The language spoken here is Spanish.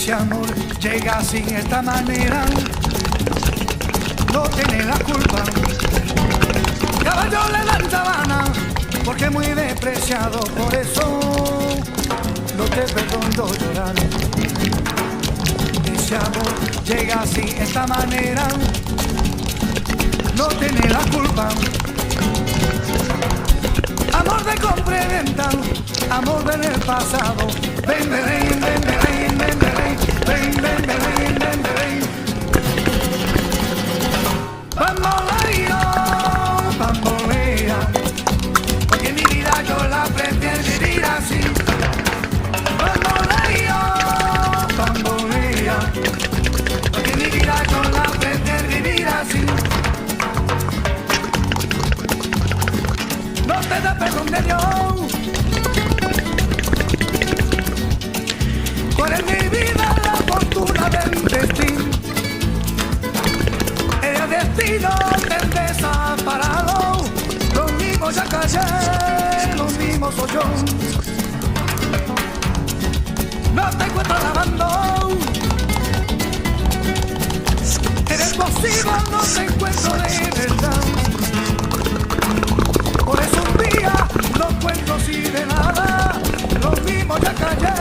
Ese amor llega así, esta manera, no tiene la culpa. Caballo le dan sabana, porque es muy despreciado, por eso no te perdono llorar. Ese amor llega así, esta manera, no tiene la culpa. Amor de compra y venta, amor del pasado. Ven, ven, ven, ven, ven, ven, ven, ven, ven, ven, ven, ven. Bambolea, porque mi vida yo la prefiero vivir así. Bambolea, porque mi vida yo la prefiero vivir así. No te da perdón de Dios. ¿Cuál es mi vida? La fortuna del destino. El destino te desaparado. Los mismos ya callé, los mismos soy yo. No te encuentro lavando. Eres posible, no te encuentro de verdad. Por eso un día no encuentro si de nada. Los mismos ya callé.